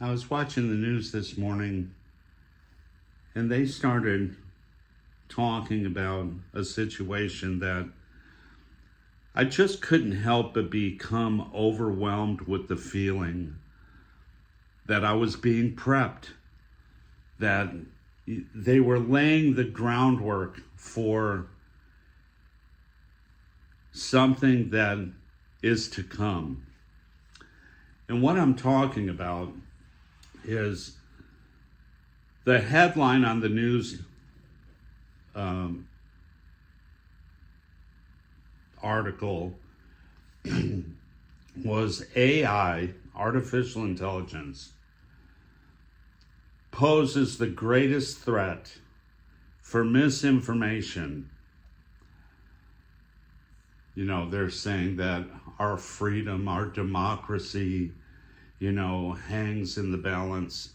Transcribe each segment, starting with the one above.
I was watching the news this morning and they started talking about a situation that I just couldn't help but become overwhelmed with the feeling that I was being prepped, that they were laying the groundwork for something that is to come. And what I'm talking about is the headline on the news article was AI, artificial intelligence, poses the greatest threat for misinformation. You know, they're saying that our freedom, our democracy, hangs in the balance.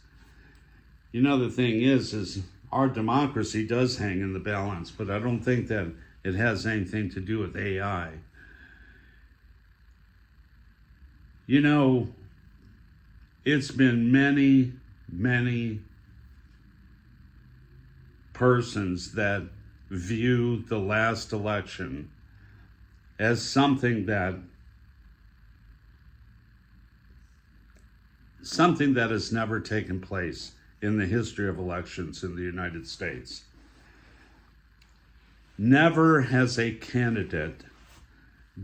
The thing is our democracy does hang in the balance, but I don't think that it has anything to do with AI. It's been many persons that view the last election as something that has never taken place in the history of elections in the United States. Never has a candidate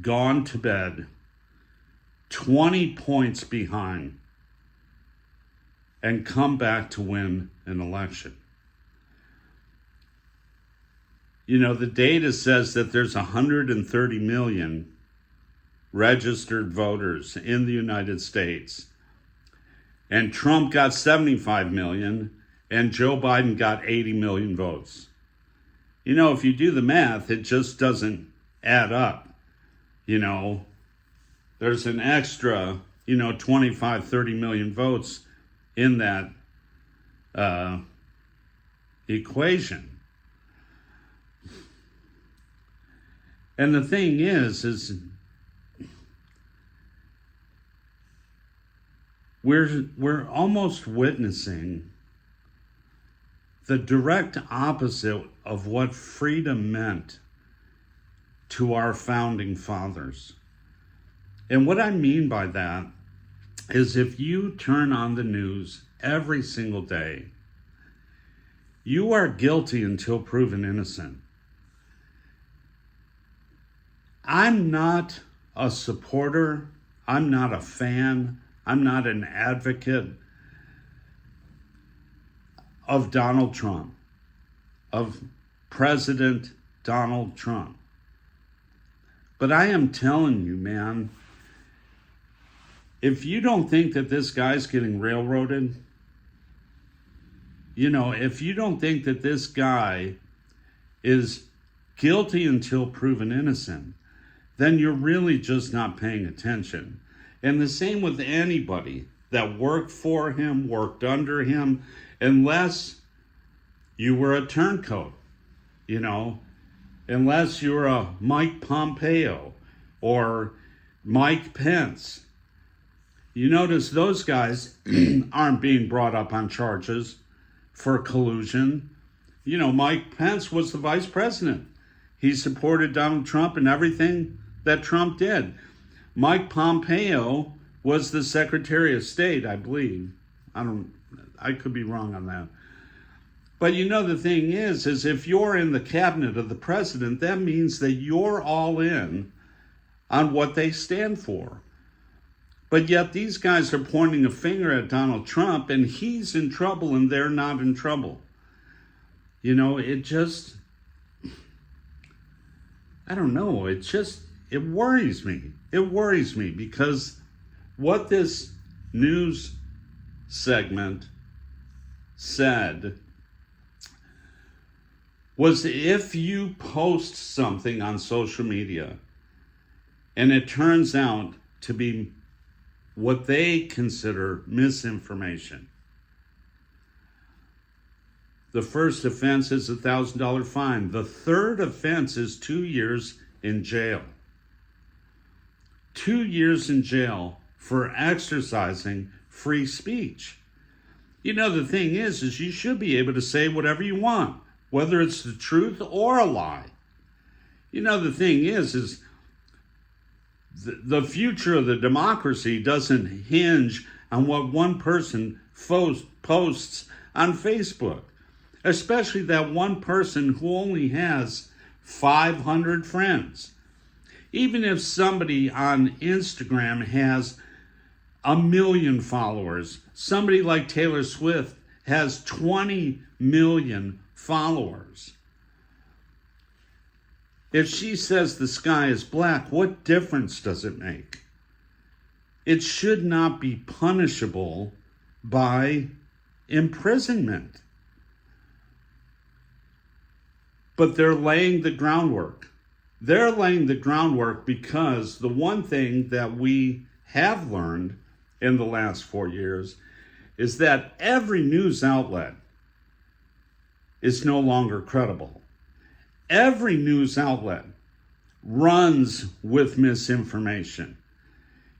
gone to bed 20 points behind and come back to win an election. The data says that there's 130 million registered voters in the United States. And Trump got 75 million and Joe Biden got 80 million votes. If you do the math, it just doesn't add up. There's an extra, 25, 30 million votes in that equation. And the thing is we're almost witnessing the direct opposite of what freedom meant to our founding fathers. And what I mean by that is if you turn on the news every single day, you are guilty until proven innocent. I'm not a supporter, I'm not a fan, I'm not an advocate of Donald Trump, of President Donald Trump. But I am telling you, man, if you don't think that this guy's getting railroaded, if you don't think that this guy is guilty until proven innocent, then you're really just not paying attention. And the same with anybody that worked for him, worked under him, unless you were a turncoat, unless you're a Mike Pompeo or Mike Pence. You notice those guys aren't being brought up on charges for collusion. Mike Pence was the vice president. He supported Donald Trump in everything that Trump did. Mike Pompeo was the Secretary of State, I believe. I could be wrong on that. But the thing is if you're in the cabinet of the president, that means that you're all in on what they stand for. But yet these guys are pointing a finger at Donald Trump and he's in trouble and they're not in trouble. I don't know. It worries me. It worries me because what this news segment said was if you post something on social media and it turns out to be what they consider misinformation, the first offense is a $1,000 fine. The third offense is 2 years in jail. 2 years in jail for exercising free speech. The thing is you should be able to say whatever you want, whether it's the truth or a lie. The thing is the future of the democracy doesn't hinge on what one person posts on Facebook, especially that one person who only has 500 friends. Even if somebody on Instagram has 1 million followers, somebody like Taylor Swift has 20 million followers. If she says the sky is black, what difference does it make? It should not be punishable by imprisonment. But they're laying the groundwork. They're laying the groundwork because the one thing that we have learned in the last 4 years is that every news outlet is no longer credible. Every news outlet runs with misinformation.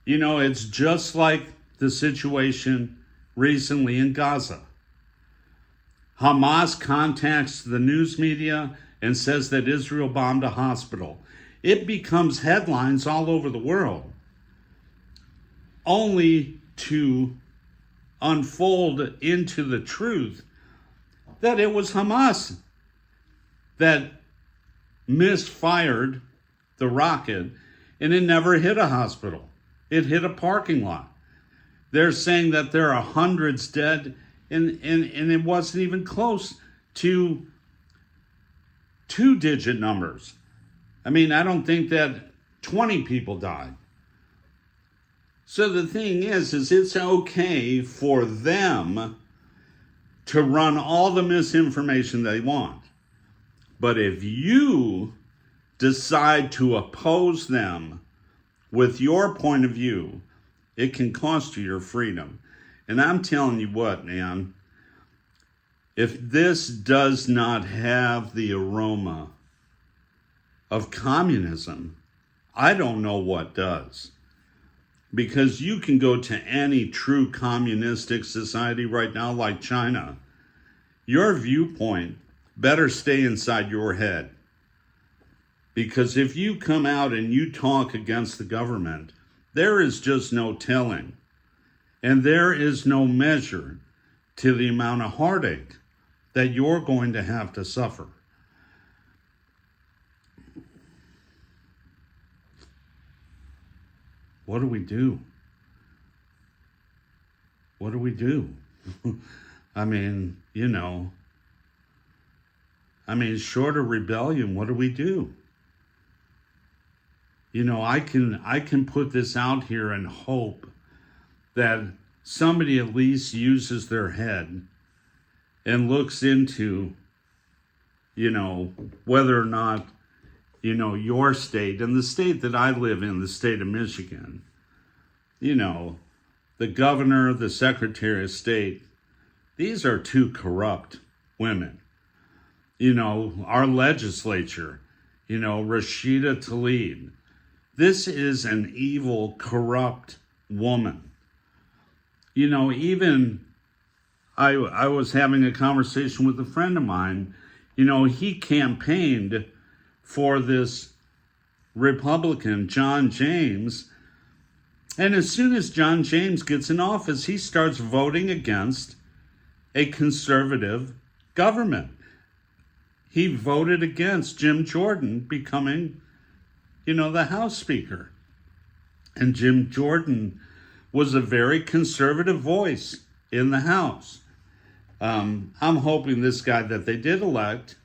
It's just like the situation recently in Gaza. Hamas contacts the news media and says that Israel bombed a hospital. It becomes headlines all over the world, only to unfold into the truth that it was Hamas that misfired the rocket and it never hit a hospital. It hit a parking lot. They're saying that there are hundreds dead, and it wasn't even close to 2-digit numbers. I don't think that 20 people died. So the thing is it's okay for them to run all the misinformation they want. But if you decide to oppose them with your point of view, it can cost you your freedom. And I'm telling you what, man, if this does not have the aroma of communism, I don't know what does. Because you can go to any true communistic society right now, like China. Your viewpoint better stay inside your head. Because if you come out and you talk against the government, there is just no telling. And there is no measure to the amount of heartache that you're going to have to suffer. What do we do? What do we do? Short of rebellion, what do we do? I can put this out here and hope that somebody at least uses their head and looks into, whether or not, your state and the state that I live in, the state of Michigan, the governor, the secretary of state, these are two corrupt women. Our legislature, Rashida Tlaib. This is an evil, corrupt woman. Even I was having a conversation with a friend of mine. He campaigned for this Republican, John James. And as soon as John James gets in office, he starts voting against a conservative government. He voted against Jim Jordan becoming, the House Speaker. And Jim Jordan was a very conservative voice in the House. I'm hoping this guy that they did elect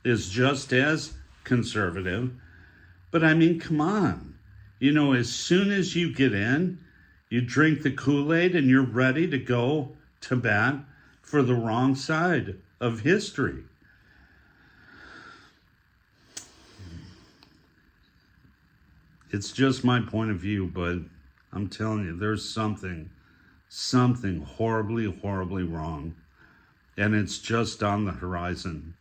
is just as conservative. But come on. As soon as you get in, you drink the Kool-Aid and you're ready to go to bat for the wrong side of history. It's just my point of view, but I'm telling you, there's something horribly, horribly wrong. And it's just on the horizon.